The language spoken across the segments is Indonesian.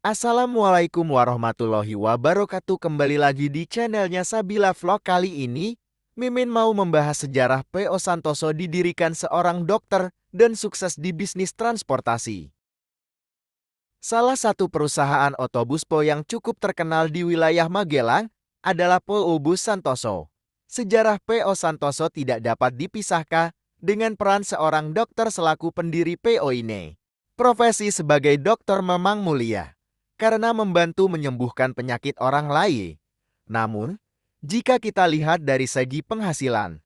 Assalamualaikum warahmatullahi wabarakatuh. Kembali lagi di channelnya Sabila Vlog. Kali ini Mimin mau membahas sejarah P.O. Santoso didirikan seorang dokter dan sukses di bisnis transportasi. Salah satu perusahaan otobus Po yang cukup terkenal di wilayah Magelang adalah Po Bus Santoso. Sejarah P.O. Santoso tidak dapat dipisahkan dengan peran seorang dokter selaku pendiri P.O. ini. Profesi sebagai dokter memang mulia karena membantu menyembuhkan penyakit orang lain. Namun, jika kita lihat dari segi penghasilan,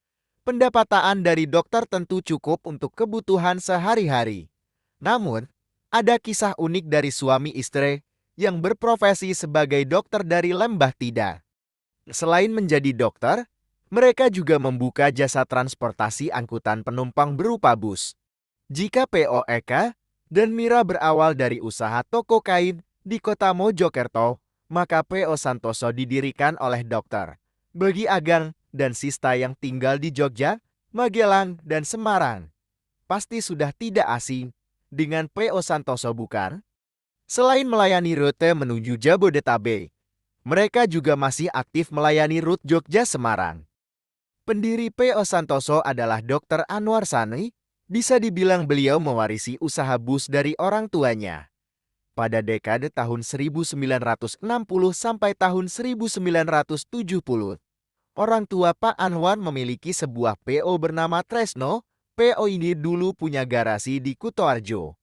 pendapatan dari dokter tentu cukup untuk kebutuhan sehari-hari. Namun, ada kisah unik dari suami istri yang berprofesi sebagai dokter dari Lembah Tidar. Selain menjadi dokter, mereka juga membuka jasa transportasi angkutan penumpang berupa bus. Jika P.O. Eka dan Mira berawal dari usaha toko kain di kota Mojokerto, maka P.O. Santoso didirikan oleh dokter. Bagi Agang dan Sista yang tinggal di Jogja, Magelang, dan Semarang, pasti sudah tidak asing dengan P.O. Santoso, bukan? Selain melayani rute menuju Jabodetabek, mereka juga masih aktif melayani rute Jogja-Semarang. Pendiri P.O. Santoso adalah Dr. Anwar Sani. Bisa dibilang beliau mewarisi usaha bus dari orang tuanya. Pada dekade tahun 1960 sampai tahun 1970, orang tua Pak Anwar memiliki sebuah PO bernama Tresno. PO ini dulu punya garasi di Kutoarjo.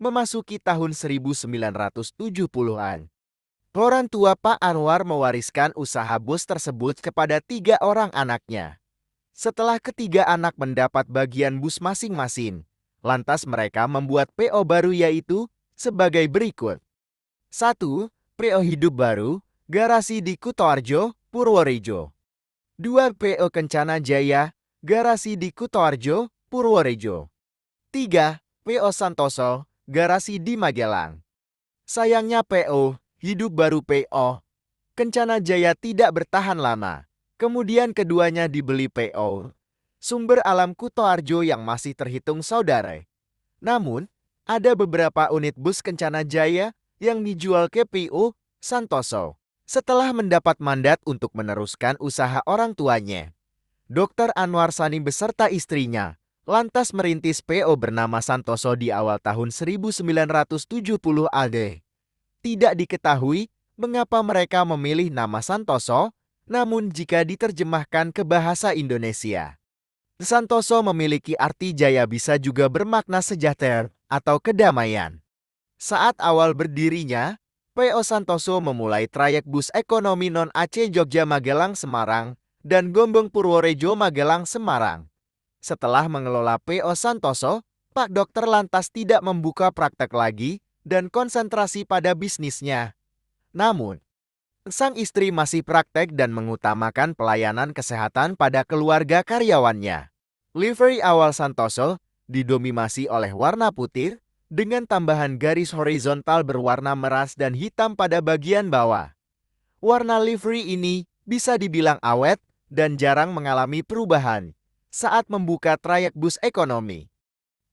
Memasuki tahun 1970-an, orang tua Pak Anwar mewariskan usaha bus tersebut kepada 3 orang anaknya. Setelah ketiga anak mendapat bagian bus masing-masing, lantas mereka membuat PO baru, yaitu sebagai berikut. 1. PO Hidup Baru, garasi di Kutoarjo, Purworejo. 2. PO Kencana Jaya, garasi di Kutoarjo, Purworejo. 3. PO Santoso, garasi di Magelang. Sayangnya PO Hidup Baru PO Kencana Jaya tidak bertahan lama. Kemudian keduanya dibeli PO Sumber Alam Kutoarjo yang masih terhitung saudara. Namun, ada beberapa unit bus Kencana Jaya yang dijual ke PO Santoso. Setelah mendapat mandat untuk meneruskan usaha orang tuanya, Dr. Anwar Sani beserta istrinya lantas merintis PO bernama Santoso di awal tahun 1970 AD. Tidak diketahui mengapa mereka memilih nama Santoso, namun jika diterjemahkan ke bahasa Indonesia, Santoso memiliki arti jaya, bisa juga bermakna sejahtera atau kedamaian. Saat awal berdirinya, P.O. Santoso memulai trayek bus ekonomi non-Aceh Jogja Magelang Semarang dan Gombong Purworejo Magelang Semarang. Setelah mengelola P.O. Santoso, Pak Dokter lantas tidak membuka praktek lagi dan konsentrasi pada bisnisnya. Namun, sang istri masih praktek dan mengutamakan pelayanan kesehatan pada keluarga karyawannya. Livery awal Santoso didominasi oleh warna putih dengan tambahan garis horizontal berwarna meras dan hitam pada bagian bawah. Warna livery ini bisa dibilang awet dan jarang mengalami perubahan saat membuka trayek bus ekonomi.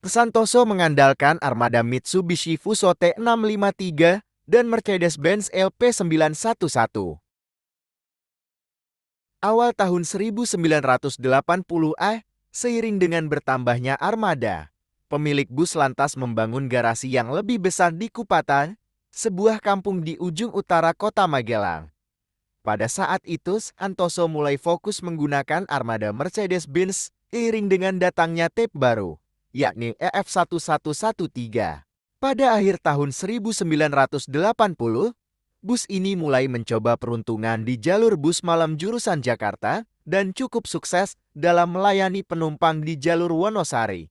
Santoso mengandalkan armada Mitsubishi Fuso T653 dan Mercedes-Benz LP911. Awal tahun 1980-an, seiring dengan bertambahnya armada, pemilik bus lantas membangun garasi yang lebih besar di Kupatan, sebuah kampung di ujung utara kota Magelang. Pada saat itu, Santoso mulai fokus menggunakan armada Mercedes-Benz seiring dengan datangnya Type baru, yakni EF1113. Pada akhir tahun 1980, bus ini mulai mencoba peruntungan di jalur bus malam jurusan Jakarta dan cukup sukses dalam melayani penumpang di jalur Wonosari,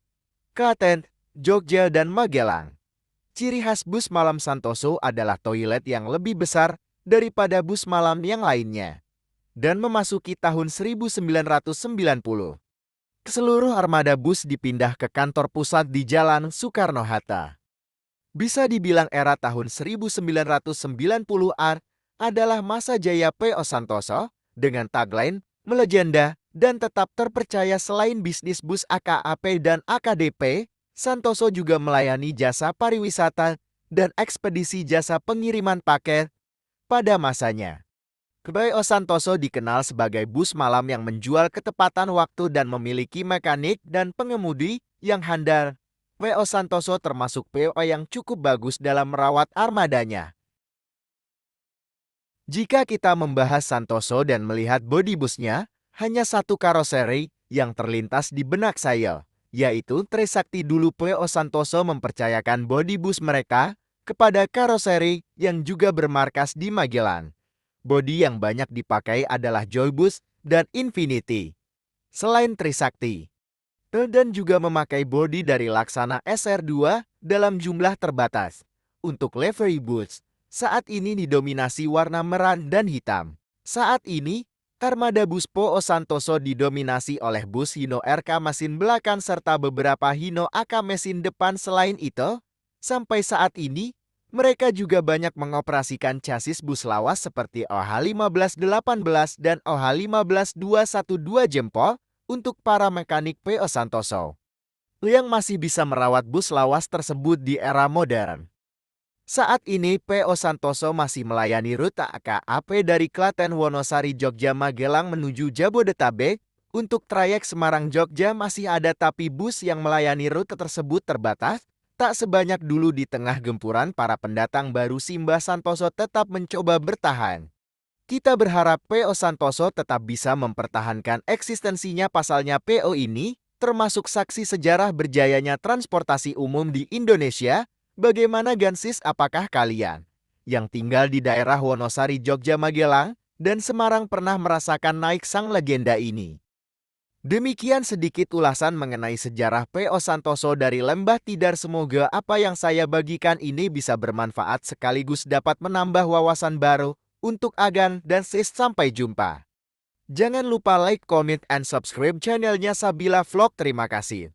Klaten, Jogja, dan Magelang. Ciri khas bus malam Santoso adalah toilet yang lebih besar daripada bus malam yang lainnya. Dan memasuki tahun 1990, seluruh armada bus dipindah ke kantor pusat di Jalan Soekarno-Hatta. Bisa dibilang era tahun 1990-an adalah masa jaya P.O. Santoso dengan tagline melegenda dan tetap terpercaya. Selain bisnis bus AKAP dan AKDP, Santoso juga melayani jasa pariwisata dan ekspedisi jasa pengiriman paket pada masanya. P.O. Santoso dikenal sebagai bus malam yang menjual ketepatan waktu dan memiliki mekanik dan pengemudi yang handal. P.O. Santoso termasuk P.O. yang cukup bagus dalam merawat armadanya. Jika kita membahas Santoso dan melihat bodi busnya, hanya satu karoseri yang terlintas di benak saya, yaitu Trisakti. Dulu P.O. Santoso mempercayakan bodi bus mereka kepada karoseri yang juga bermarkas di Magelang. Bodi yang banyak dipakai adalah Joybus dan Infinity. Selain Trisakti, dan juga memakai bodi dari Laksana SR2 dalam jumlah terbatas. Untuk livery bus, saat ini didominasi warna merah dan hitam. Saat ini, armada bus P.O. Santoso didominasi oleh bus Hino RK mesin belakang serta beberapa Hino AK mesin depan. Selain itu, sampai saat ini, mereka juga banyak mengoperasikan chassis bus lawas seperti OH15118 dan OH15212 jempol untuk para mekanik P.O. Santoso yang masih bisa merawat bus lawas tersebut di era modern. Saat ini P.O. Santoso masih melayani rute AKAP dari Klaten, Wonosari, Jogja, Magelang menuju Jabodetabek. Untuk trayek Semarang-Jogja masih ada, tapi bus yang melayani rute tersebut terbatas, tak sebanyak dulu. Di tengah gempuran para pendatang baru, Simbah Santoso tetap mencoba bertahan. Kita berharap P.O. Santoso tetap bisa mempertahankan eksistensinya. Pasalnya P.O. ini termasuk saksi sejarah berjayanya transportasi umum di Indonesia. Bagaimana Gansis? Apakah kalian yang tinggal di daerah Wonosari, Jogja, Magelang, dan Semarang pernah merasakan naik sang legenda ini? Demikian sedikit ulasan mengenai sejarah P.O. Santoso dari Lembah Tidar. Semoga apa yang saya bagikan ini bisa bermanfaat sekaligus dapat menambah wawasan baru untuk Agan dan Sis. Sampai jumpa. Jangan lupa like, comment, and subscribe channelnya Sabila Vlog. Terima kasih.